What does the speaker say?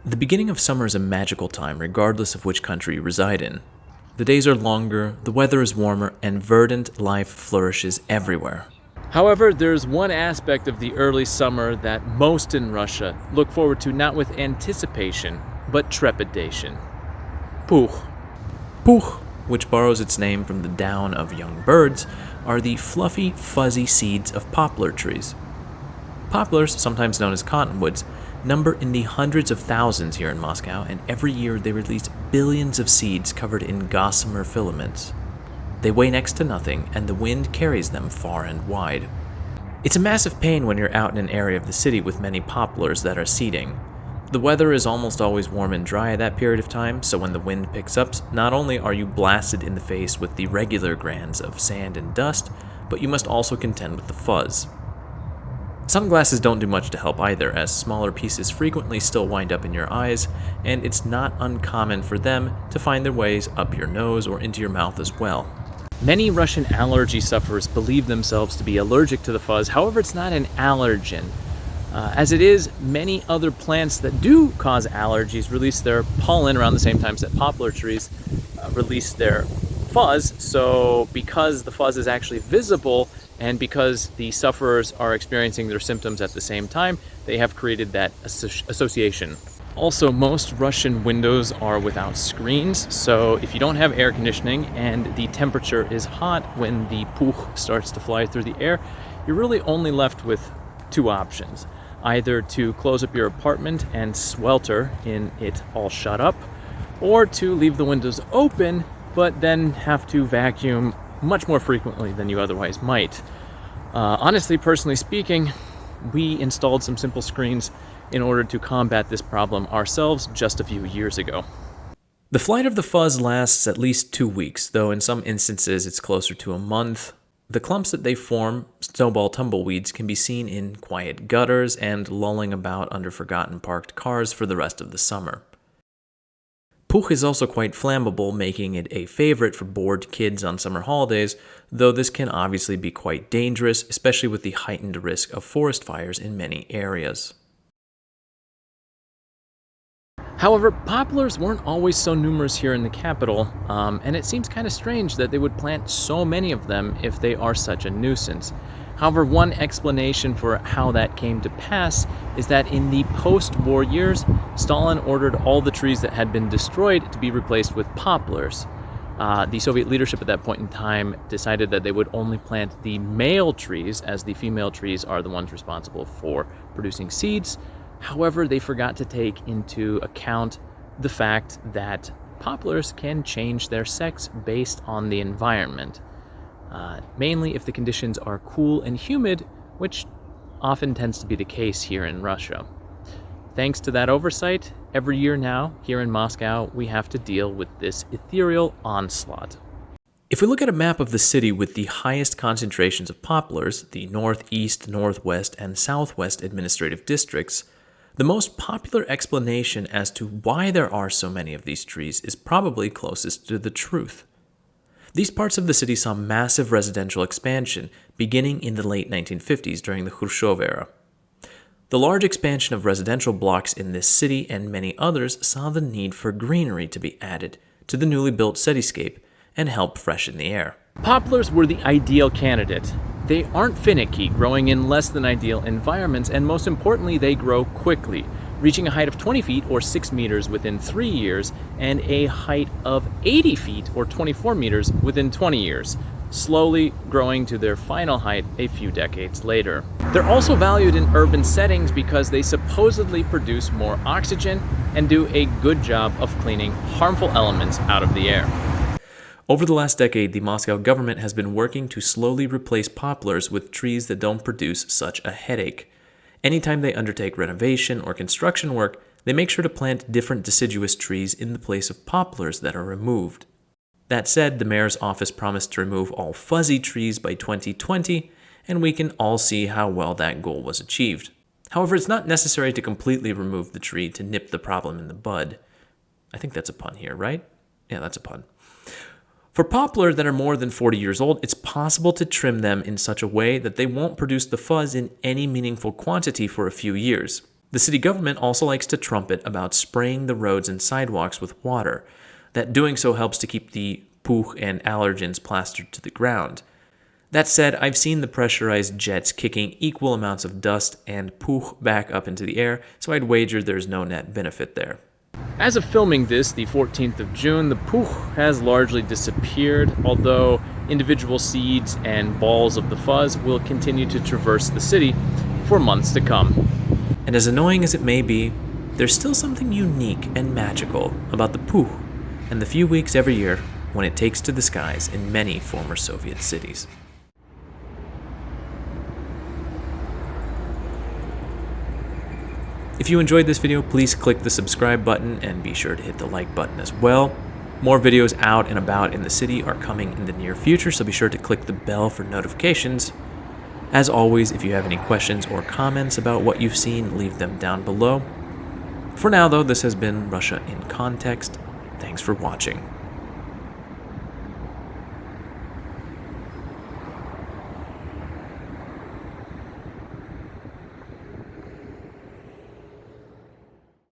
The beginning of summer is a magical time, regardless of which country you reside in. The days are longer, the weather is warmer, and verdant life flourishes everywhere. However, there's one aspect of the early summer that most in Russia look forward to not with anticipation, but trepidation. Puch. Puch, which borrows its name from the down of young birds, are the fluffy, fuzzy seeds of poplar trees. Poplars, sometimes known as cottonwoods, number in the hundreds of thousands here in Moscow, and every year they release billions of seeds covered in gossamer filaments. They weigh next to nothing, and the wind carries them far and wide. It's a massive pain when you're out in an area of the city with many poplars that are seeding. The weather is almost always warm and dry at that period of time, so when the wind picks up, not only are you blasted in the face with the regular grains of sand and dust, but you must also contend with the fuzz. Sunglasses don't do much to help either, as smaller pieces frequently still wind up in your eyes, and it's not uncommon for them to find their ways up your nose or into your mouth as well. Many Russian allergy sufferers believe themselves to be allergic to the fuzz. However, it's not an allergen. As it is, many other plants that do cause allergies release their pollen around the same times that poplar trees release their fuzz. So because the fuzz is actually visible, and because the sufferers are experiencing their symptoms at the same time, they have created that association. Also, most Russian windows are without screens, so if you don't have air conditioning and the temperature is hot when the puch starts to fly through the air, you're really only left with two options. Either to close up your apartment and swelter in it all shut up, or to leave the windows open, but then have to vacuum much more frequently than you otherwise might. Honestly, personally speaking, we installed some simple screens in order to combat this problem ourselves just a few years ago. The flight of the fuzz lasts at least 2 weeks, though in some instances it's closer to a month. The clumps that they form, snowball tumbleweeds, can be seen in quiet gutters and lolling about under forgotten parked cars for the rest of the summer. Puch is also quite flammable, making it a favorite for bored kids on summer holidays, though this can obviously be quite dangerous, especially with the heightened risk of forest fires in many areas. However, poplars weren't always so numerous here in the capital, and it seems kind of strange that they would plant so many of them if they are such a nuisance. However, one explanation for how that came to pass is that in the post-war years, Stalin ordered all the trees that had been destroyed to be replaced with poplars. The Soviet leadership at that point in time decided that they would only plant the male trees, as the female trees are the ones responsible for producing seeds. However, they forgot to take into account the fact that poplars can change their sex based on the environment. Mainly if the conditions are cool and humid, which often tends to be the case here in Russia. Thanks to that oversight, every year now, here in Moscow, we have to deal with this ethereal onslaught. If we look at a map of the city with the highest concentrations of poplars, the northeast, northwest, and southwest administrative districts, the most popular explanation as to why there are so many of these trees is probably closest to the truth. These parts of the city saw massive residential expansion beginning in the late 1950s during the Khrushchev era. The large expansion of residential blocks in this city and many others saw the need for greenery to be added to the newly built cityscape and help freshen the air. Poplars were the ideal candidate. They aren't finicky, growing in less than ideal environments, and most importantly, they grow quickly, reaching a height of 20 feet or 6 meters within 3 years, and a height of 80 feet or 24 meters within 20 years, slowly growing to their final height a few decades later. They're also valued in urban settings because they supposedly produce more oxygen and do a good job of cleaning harmful elements out of the air. Over the last decade, the Moscow government has been working to slowly replace poplars with trees that don't produce such a headache. Anytime they undertake renovation or construction work, they make sure to plant different deciduous trees in the place of poplars that are removed. That said, the mayor's office promised to remove all fuzzy trees by 2020, and we can all see how well that goal was achieved. However, it's not necessary to completely remove the tree to nip the problem in the bud. I think that's a pun here, right? Yeah, that's a pun. For poplar that are more than 40 years old, it's possible to trim them in such a way that they won't produce the fuzz in any meaningful quantity for a few years. The city government also likes to trumpet about spraying the roads and sidewalks with water, that doing so helps to keep the puch and allergens plastered to the ground. That said, I've seen the pressurized jets kicking equal amounts of dust and puch back up into the air, so I'd wager there's no net benefit there. As of filming this, the 14th of June, the puch has largely disappeared, although individual seeds and balls of the fuzz will continue to traverse the city for months to come. And as annoying as it may be, there's still something unique and magical about the puch and the few weeks every year when it takes to the skies in many former Soviet cities. If you enjoyed this video, please click the subscribe button and be sure to hit the like button as well. More videos out and about in the city are coming in the near future, so be sure to click the bell for notifications. As always, if you have any questions or comments about what you've seen, leave them down below. For now, though, this has been Russia in Context. Thanks for watching.